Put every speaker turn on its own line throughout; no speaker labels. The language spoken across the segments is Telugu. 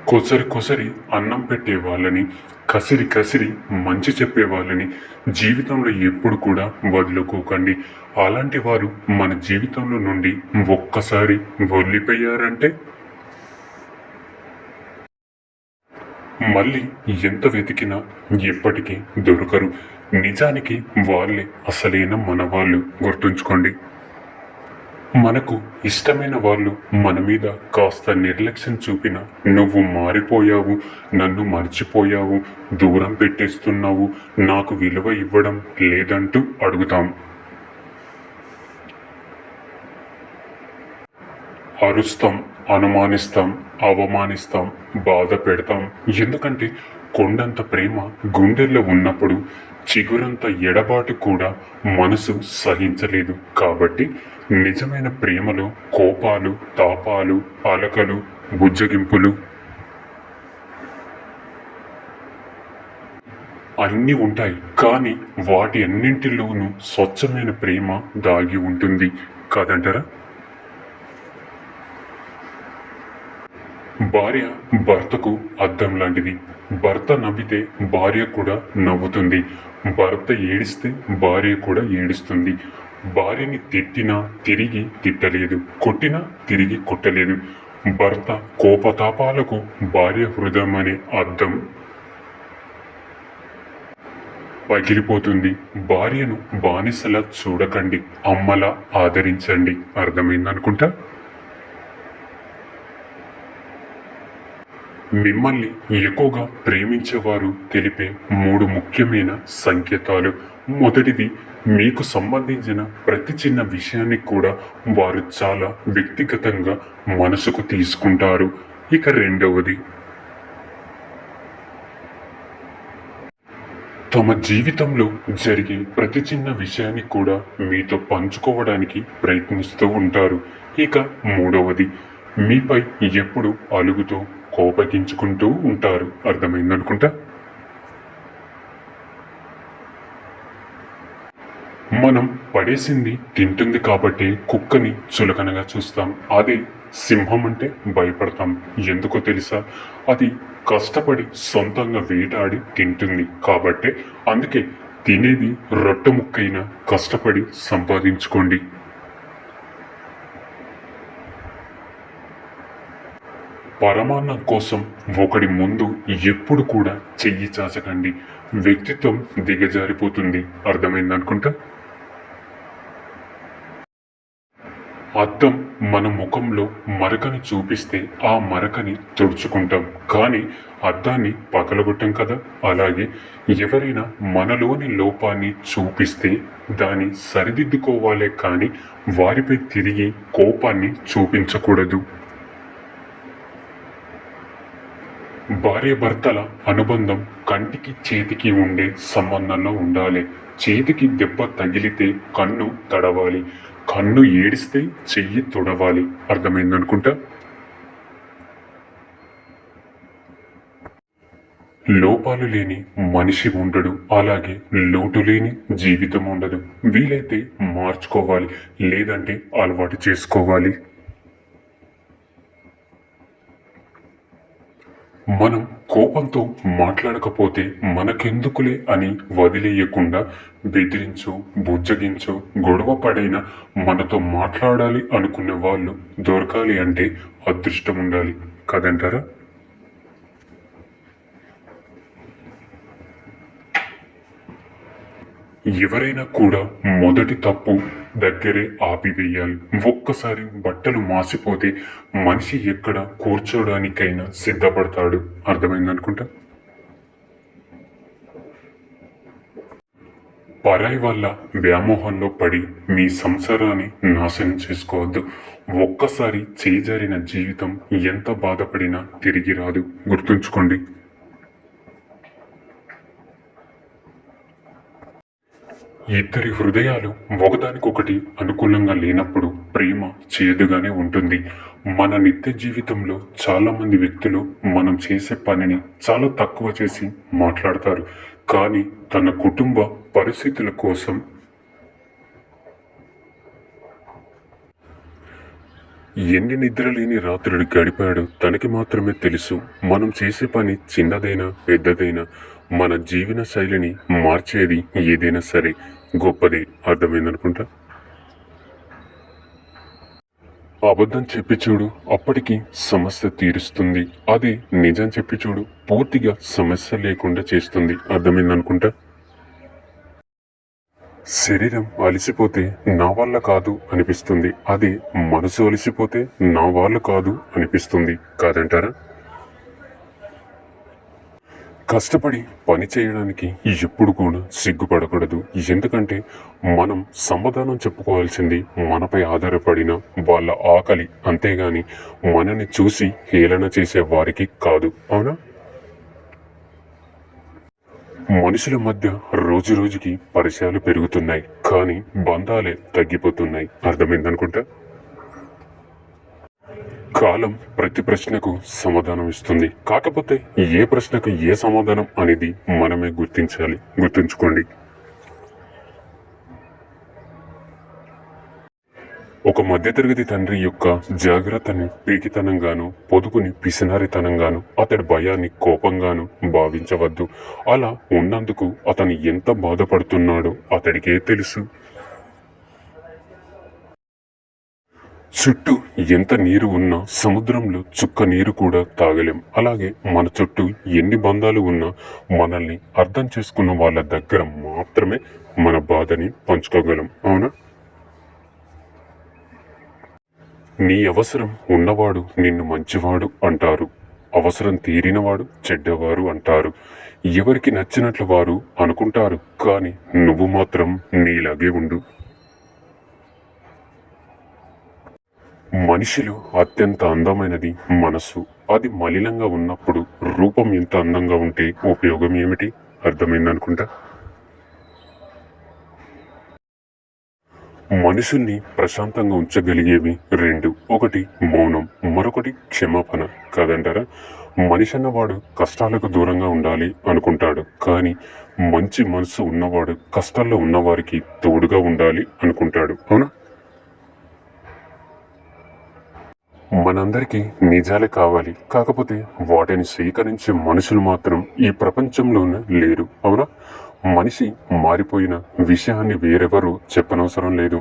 కొసరి కొసరి అన్నం పెట్టే వాళ్ళని, కసిరి కసిరి మంచి చెప్పే వాళ్ళని జీవితంలో ఎప్పుడు కూడా వదులుకోకండి. అలాంటి వారు మన జీవితంలో నుండి ఒక్కసారి వెళ్ళిపోయారంటే మళ్ళీ ఎంత వెతికినా ఎప్పటికీ దొరకరు. నిజానికి వాళ్ళే అసలైన మనవాళ్ళు, గుర్తుంచుకోండి. మనకు ఇష్టమైన వాళ్ళు మన మీద కాస్త నిర్లక్ష్యం చూపినా, నువ్వు మారిపోయావు, నన్ను మర్చిపోయావు, దూరం పెట్టేస్తున్నావు, నాకు విలువ ఇవ్వడం లేదంటూ అడుగుతాం. అరుస్తాం, అనుమానిస్తాం, అవమానిస్తాం, బాధ పెడతాం. ఎందుకంటే కొండంత ప్రేమ గుండెల్లో ఉన్నప్పుడు చిగురంత ఎడబాటు కూడా మనసు సహించలేదు. కాబట్టి నిజమైన ప్రేమలో కోపాలు, తాపాలు, అలకలు, బుజ్జగింపులు అన్నీ ఉంటాయి. కానీ వాటి అన్నింటిలోనూ స్వచ్ఛమైన ప్రేమ దాగి ఉంటుంది కాదంటారా? భార్య భర్తకు అద్దం లాంటిది. భర్త నవ్వితే భార్య కూడా నవ్వుతుంది. భర్త ఏడిస్తే భార్య కూడా ఏడుస్తుంది. భార్యని తిట్టినా తిరిగి తిట్టలేదు, కొట్టినా తిరిగి కొట్టలేదు. భర్త కోపతాపాలకు భార్య హృదయం అనే అద్దం పగిలిపోతుంది. భార్యను బానిసలా చూడకండి, అమ్మలా ఆదరించండి. అర్థమైందనుకుంటా. మిమ్మల్ని ఎక్కువగా ప్రేమించేవారు తెలిపే 3 ముఖ్యమైన సంకేతాలు. మొదటిది, మీకు సంబంధించిన ప్రతి చిన్న విషయాన్ని కూడా వారు చాలా వ్యక్తిగతంగా మనసుకు తీసుకుంటారు. ఇక రెండవది, తమ జీవితంలో జరిగే ప్రతి చిన్న విషయాన్ని కూడా మీతో పంచుకోవడానికి ప్రయత్నిస్తూ ఉంటారు. ఇక మూడవది, మీపై ఎప్పుడు అలుగుతూ కోపగించుకుంటూ ఉంటారు. అర్థమైందనుకుంటా. మనం పడేసింది తింటుంది కాబట్టి కుక్కని చులకనగా చూస్తాం. అదే సింహం అంటే భయపడతాం. ఎందుకో తెలుసా? అది కష్టపడి సొంతంగా వేటాడి తింటుంది కాబట్టి. అందుకే తినేది రొట్టె ముక్కైనా కష్టపడి సంపాదించుకోండి. పరమాన్నం కోసం ఒకడి ముందు ఎప్పుడు కూడా చెయ్యి చాచకండి. వ్యక్తిత్వం దిగజారిపోతుంది. అర్థమైందనుకుంటా. అద్దం మన ముఖంలో మరకని చూపిస్తే ఆ మరకని తుడుచుకుంటాం, కానీ అద్దాన్ని పగలగొట్టాం కదా. అలాగే ఎవరైనా మనలోని లోపాన్ని చూపిస్తే దాన్ని సరిదిద్దుకోవాలే కానీ వారిపై తిరిగి కోపాన్ని చూపించకూడదు. భార్యాభర్తల అనుబంధం కంటికి చేతికి ఉండే సంబంధంలో ఉండాలి. చేతికి దెబ్బ తగిలితే కన్ను తడవాలి, కన్ను ఏడిస్తే చెయ్యి తొడవాలి. అర్థమైందనుకుంటా. లోపాలు లేని మనిషి ఉండడు, అలాగే లోటు లేని జీవితం ఉండదు. వీలైతే మార్చుకోవాలి, లేదంటే అలవాటు చేసుకోవాలి. మనం కోపంతో మాట్లాడకపోతే మనకెందుకులే అని వదిలేయకుండా బెదిరించో, బుజ్జగించో, గొడవ పడైనా మనతో మాట్లాడాలి అనుకునే వాళ్ళు దొరకాలి అంటే అదృష్టం ఉండాలి కదంటారా? ఎవరైనా కూడా మొదటి తప్పు దగ్గరే ఆపివేయాలి. ఒక్కసారి బట్టలు మాసిపోతే మనిషి ఎక్కడ కూర్చోడానికైనా సిద్ధపడతాడు. అర్థమైందనుకుంటా. పరాయి వల్ల వ్యామోహంలో పడి మీ సంసారాన్ని నాశనం చేసుకోవద్దు. ఒక్కసారి చేజారిన జీవితం ఎంత బాధపడినా తిరిగి రాదు. గుర్తుంచుకోండి. ఇద్దరి హృదయాలు ఒకదానికొకటి అనుకూలంగా లేనప్పుడు ప్రేమ చేదుగానే ఉంటుంది. మన నిత్య జీవితంలో చాలామంది వ్యక్తులు మనం చేసే పనిని చాలా తక్కువ చేసి మాట్లాడతారు. కానీ తన కుటుంబ పరిస్థితుల కోసం ఎన్ని నిద్రలేని రాత్రులు గడిపాడో తనకి మాత్రమే తెలుసు. మనం చేసే పని చిన్నదైనా పెద్దదైనా మన జీవన శైలిని మార్చేది ఏదైనా సరే గొప్పదే. అర్థమైందనుకుంటా. అబద్ధం చెప్పి చూడు, అప్పటికి సమస్య తీరుస్తుంది. అదే నిజం చెప్పి చూడు, పూర్తిగా సమస్య లేకుండా చేస్తుంది. అర్థమైందనుకుంటా. శరీరం అలసిపోతే నా వల్ల కాదు అనిపిస్తుంది. అది మనసు అలసిపోతే నా వాళ్ళు కాదు అనిపిస్తుంది. కాదంటారా? కష్టపడి పని చేయడానికి ఎప్పుడు కూడా సిగ్గుపడకూడదు. ఎందుకంటే మనం సమాధానం చెప్పుకోవాల్సింది మనపై ఆధారపడిన వాళ్ళ ఆకలి, అంతేగాని మనని చూసి హేళన చేసే వారికి కాదు. అవునా? మనుషుల మధ్య రోజు రోజుకి పరిచయాలు పెరుగుతున్నాయి, కానీ బంధాలే తగ్గిపోతున్నాయి. అర్థమైందనుకుంటా. కాలం ప్రతి ప్రశ్నకు సమాధానం ఇస్తుంది. కాకపోతే ఏ ప్రశ్నకు ఏ సమాధానం అనేది మనమే గుర్తించాలి. గుర్తుంచుకోండి. ఒక మధ్యతరగతి తండ్రి యొక్క జాగ్రత్తని పీకితనంగాను, పొదుపుని పిసినారితనంగాను, అతడి భయాన్ని కోపంగాను భావించవద్దు. అలా ఉన్నందుకు అతను ఎంత బాధపడుతున్నాడో అతడికే తెలుసు. చుట్టూ ఎంత నీరు ఉన్నా సముద్రంలో చుక్క నీరు కూడా తాగలేం. అలాగే మన చుట్టూ ఎన్ని బంధాలు ఉన్నా మనల్ని అర్థం చేసుకున్న వాళ్ళ దగ్గర మాత్రమే మన బాధని పంచుకోగలం. అవునా? నీ అవసరం ఉన్నవాడు నిన్ను మంచివాడు అంటారు, అవసరం తీరినవాడు చెడ్డవారు అంటారు. ఎవరికి నచ్చినట్లు వారు అనుకుంటారు, కానీ నువ్వు మాత్రం నీలాగే ఉండు. మనిషిలో అత్యంత అందమైనది మనస్సు. అది మలినంగా ఉన్నప్పుడు రూపం ఎంత అందంగా ఉంటే ఉపయోగం ఏమిటి? అర్థమైందనుకుంటా. మనుషుల్ని ప్రశాంతంగా ఉంచగలిగేవి రెండు. ఒకటి మౌనం, మరొకటి క్షమాపణ. కాదంటారా? మనిషి అన్నవాడు కష్టాలకు దూరంగా ఉండాలి అనుకుంటాడు, కానీ మంచి మనసు ఉన్నవాడు కష్టాల్లో ఉన్నవారికి తోడుగా ఉండాలి అనుకుంటాడు. అవునా? మనందరికీ నిజాలే కావాలి, కాకపోతే వాటిని స్వీకరించే మనుషులు మాత్రం ఈ ప్రపంచంలోనే లేరు. అవునా? మనిషి మారిపోయిన విషయాన్ని వేరెవరు చెప్పనవసరం లేదు,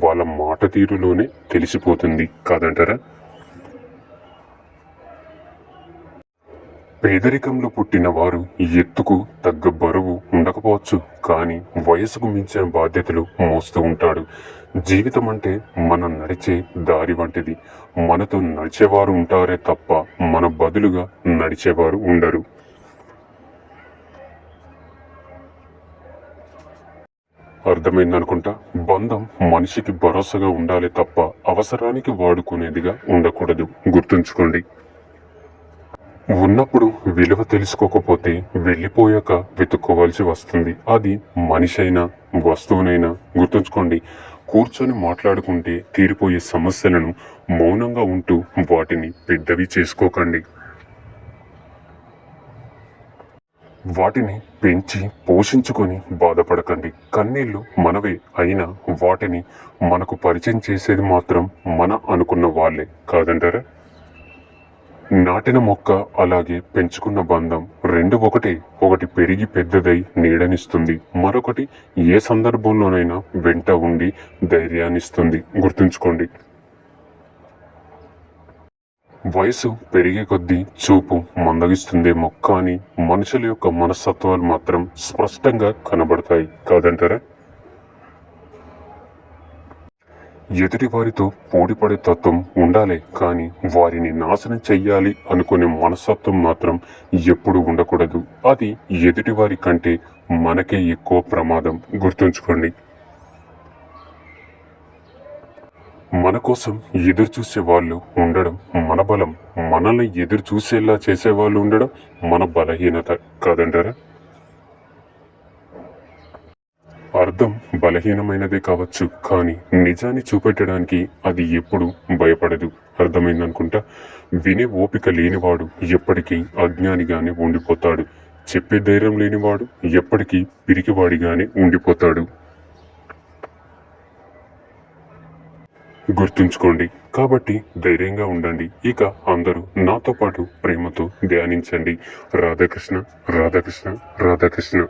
వాళ్ళ మాట తీరులోనే తెలిసిపోతుంది. కాదంటారా? పేదరికంలో పుట్టిన వారు ఎత్తుకు తగ్గ బరువు ఉండకపోవచ్చు, కానీ వయసుకు మించిన బాధ్యతలు మోస్తూ ఉంటాడు. జీవితం అంటే మనం నడిచే దారి వంటిది. మనతో నడిచేవారు ఉంటారే తప్ప మన బదులుగా నడిచేవారు ఉండరు. అర్థమైందనుకుంటా. బంధం మనిషికి భరోసాగా ఉండాలి తప్ప అవసరానికి వాడుకునేదిగా ఉండకూడదు. గుర్తుంచుకోండి. ఉన్నప్పుడు విలువ తెలుసుకోకపోతే వెళ్ళిపోయాక వెతుక్కోవాల్సి వస్తుంది. అది మనిషైనా వస్తువునైనా. గుర్తుంచుకోండి. కూర్చొని మాట్లాడుకుంటే తీరిపోయే సమస్యలను మౌనంగా ఉంటూ వాటిని పెద్దవి చేసుకోకండి. వాటిని పెంచి పోషించుకొని బాధపడకండి. కన్నీళ్లు మనవే అయినా వాటిని మనకు పరిచయం చేసేది మాత్రం మన అనుకున్న వాళ్ళే. కాదంటారా? నాటిన మొక్క అలాగే పెంచుకున్న బంధం రెండు ఒకటే. ఒకటి పెరిగి పెద్దదై నీడనిస్తుంది, మరొకటి ఏ సందర్భంలోనైనా వెంట ఉండి ధైర్యాన్నిస్తుంది. గుర్తుంచుకోండి. వయసు పెరిగే కొద్దీ చూపు మందగిస్తుందేమో, కానీ మనుషుల యొక్క మనస్తత్వాలు మాత్రం స్పష్టంగా కనబడతాయి. కాదంటారా? ఎదుటి వారితో పోటీపడే తత్వం ఉండాలి, కానీ వారిని నాశనం చెయ్యాలి అనుకునే మనస్తత్వం మాత్రం ఎప్పుడు ఉండకూడదు. అది ఎదుటి వారి కంటే మనకే ఎక్కువ ప్రమాదం. గుర్తుంచుకోండి. మన కోసం ఎదురు చూసే వాళ్ళు ఉండడం మన బలం, మనల్ని ఎదురు చూసేలా చేసేవాళ్ళు ఉండడం మన బలహీనత. కాదంటారా? అర్థం బలహీనమైనదే కావచ్చు, కానీ నిజాన్ని చూపెట్టడానికి అది ఎప్పుడు భయపడదు. అర్థమైందనుకుంటా. వినే ఓపిక లేనివాడు ఎప్పటికీ అజ్ఞానిగానే ఉండిపోతాడు. చెప్పే ధైర్యం లేనివాడు ఎప్పటికీ పిరికివాడిగానే ఉండిపోతాడు. గుర్తుంచుకోండి. కాబట్టి ధైర్యంగా ఉండండి. ఇక అందరూ నాతో పాటు ప్రేమతో ధ్యానించండి. రాధాకృష్ణ, రాధాకృష్ణ, రాధాకృష్ణ.